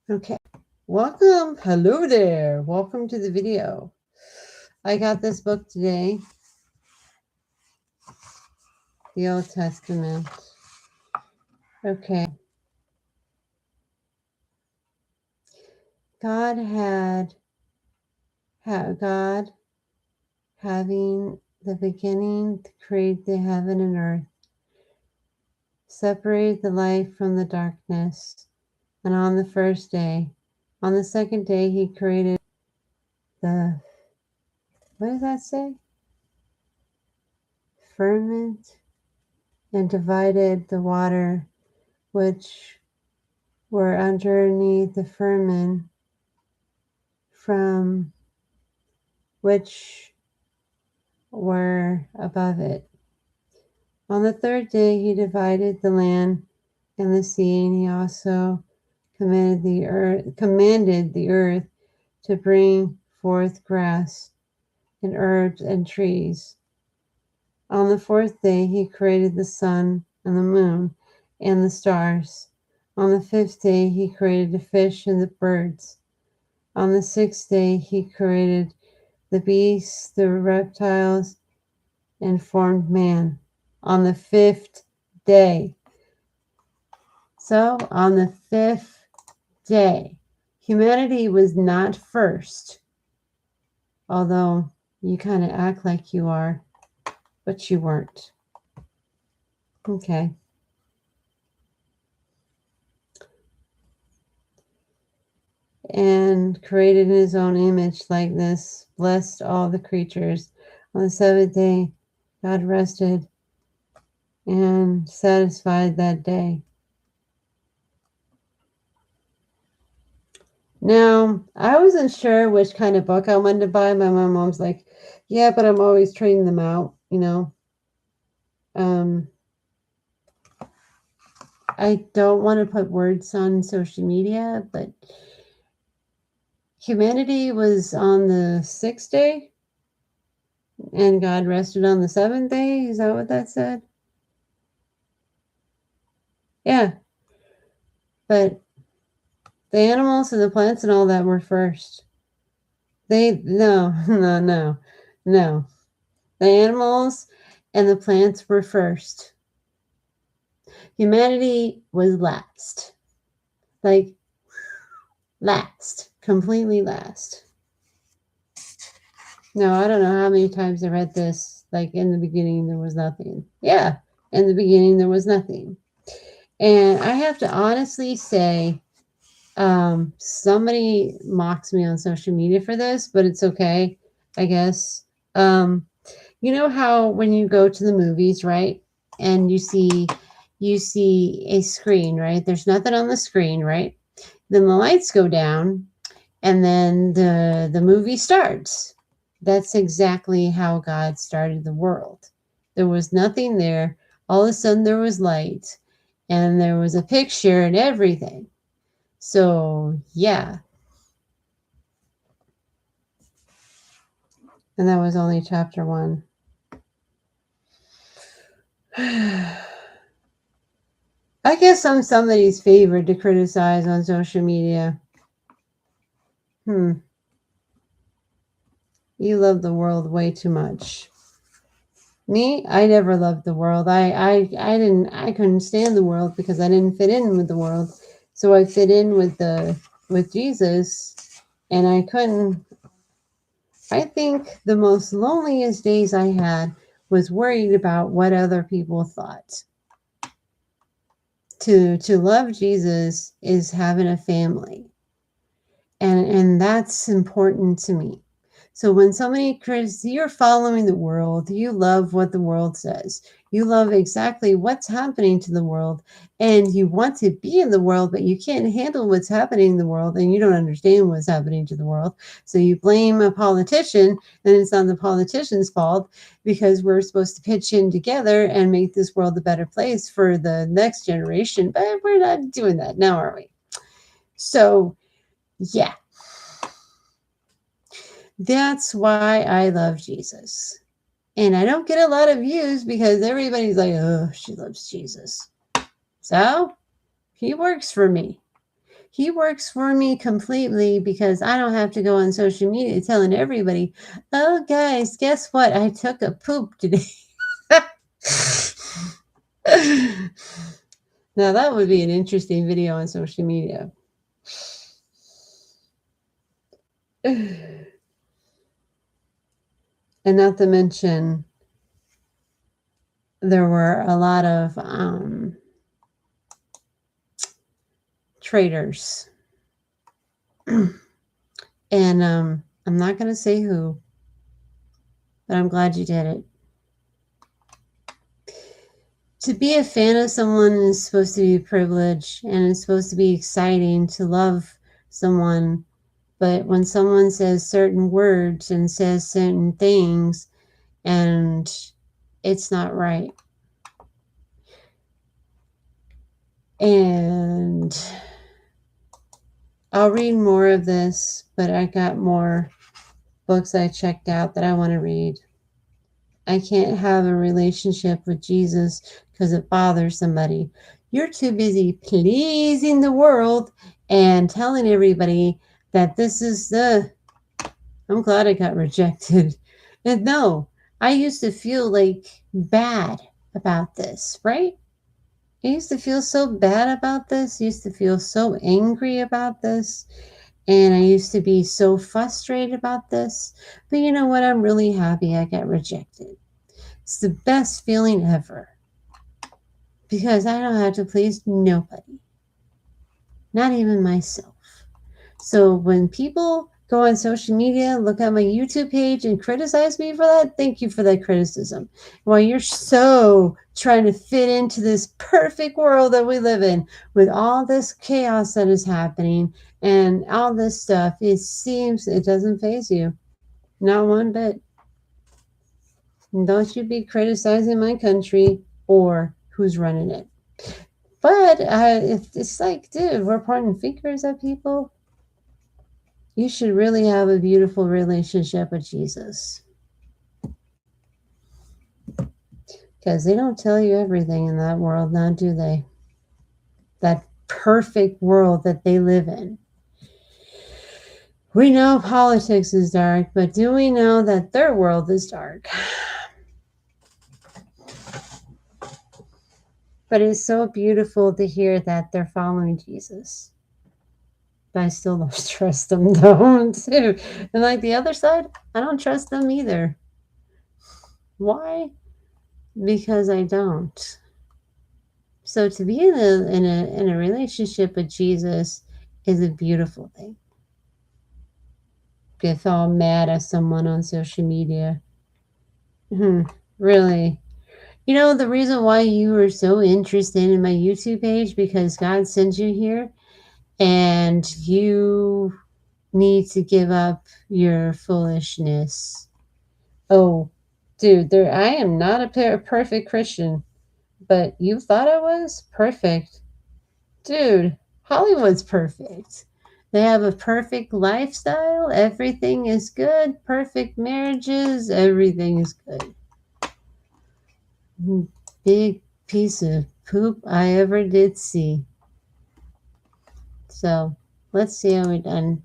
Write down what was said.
Okay. Welcome. Hello there. Welcome to the video. I got this book today, the Old Testament. Okay. God having the beginning to create the heaven and earth, separated the light from the darkness, and on the first day, on the second day, he created the, what does that say? Firmament, and divided the water which were underneath the firmament from which were above it. On the third day he divided the land and the sea, and he also commanded the earth to bring forth grass and herbs and trees. On the fourth day he created the sun and the moon and the stars. On the fifth day he created the fish and the birds. On the sixth day he created the beasts, the reptiles, and formed man. On the fifth day. So on the fifth day, humanity was not first, although you kind of act like you are, but you weren't. Okay. And created in his own image likeness, blessed all the creatures. On the seventh day, God rested and satisfied that day. Now, I wasn't sure which kind of book I wanted to buy. My mom's like, yeah, but I'm always trading them out, you know. I don't want to put words on social media, but humanity was on the sixth day and God rested on the seventh day. Is that what that said? Yeah. But the animals and the plants and all that were first. No. The animals and the plants were first. Humanity was last. Like, last. Completely last. No, I don't know how many times I read this. Like, in the beginning, there was nothing. Yeah, in the beginning, there was nothing. And I have to honestly say, somebody mocks me on social media for this, but it's okay, I guess. You know how when you go to the movies, right? And you see a screen, right? There's nothing on the screen, right? Then the lights go down and then the movie starts. That's exactly how God started the world. There was nothing there. All of a sudden there was light and there was a picture and everything. So, yeah. And that was only chapter 1. I guess I'm somebody's favorite to criticize on social media. You love the world way too much. Me, I never loved the world. I couldn't stand the world because I didn't fit in with the world. So I fit in with Jesus, and I couldn't. I think the most loneliest days I had was worried about what other people thought. To love Jesus is having a family. And that's important to me. So when somebody criticizes, you're following the world, you love what the world says, you love exactly what's happening to the world, and you want to be in the world, but you can't handle what's happening in the world, and you don't understand what's happening to the world. So you blame a politician, and it's not the politician's fault because we're supposed to pitch in together and make this world a better place for the next generation. But we're not doing that now, are we? So, yeah. That's why I love Jesus. And I don't get a lot of views because everybody's like, oh, she loves Jesus. So he works for me. He works for me completely because I don't have to go on social media telling everybody, "Oh, guys, guess what? I took a poop today." Now, that would be an interesting video on social media. And not to mention, there were a lot of traitors. And I'm not going to say who, but I'm glad you did it. To be a fan of someone is supposed to be a privilege, and it's supposed to be exciting to love someone. But when someone says certain words and says certain things, and it's not right. And I'll read more of this, but I got more books I checked out that I want to read. I can't have a relationship with Jesus because it bothers somebody. You're too busy pleasing the world and telling everybody that this is the... I'm glad I got rejected. And no, I used to feel like bad about this, right? I used to feel so bad about this. I used to feel so angry about this. And I used to be so frustrated about this. But you know what? I'm really happy I got rejected. It's the best feeling ever. Because I don't have to please nobody. Not even myself. So when people go on social media, look at my YouTube page and criticize me for that, thank you for that criticism. While you're so trying to fit into this perfect world that we live in with all this chaos that is happening and all this stuff, it seems it doesn't faze you. Not one bit. Don't you be criticizing my country or who's running it. But it's like, dude, we're pointing fingers at people. You should really have a beautiful relationship with Jesus. Because they don't tell you everything in that world, now do they? That perfect world that they live in. We know politics is dark, but do we know that their world is dark? But it's so beautiful to hear that they're following Jesus. But I still don't trust them, though, too. And like the other side, I don't trust them either. Why? Because I don't. So to be in a relationship with Jesus is a beautiful thing. Get all mad at someone on social media. Really. You know, the reason why you were so interested in my YouTube page, because God sent you here and you need to give up your foolishness. Oh, dude, I am not a perfect Christian, but you thought I was perfect. Dude, Hollywood's perfect. They have a perfect lifestyle. Everything is good. Perfect marriages. Everything is good. Big piece of poop I ever did see. So let's see how we're done.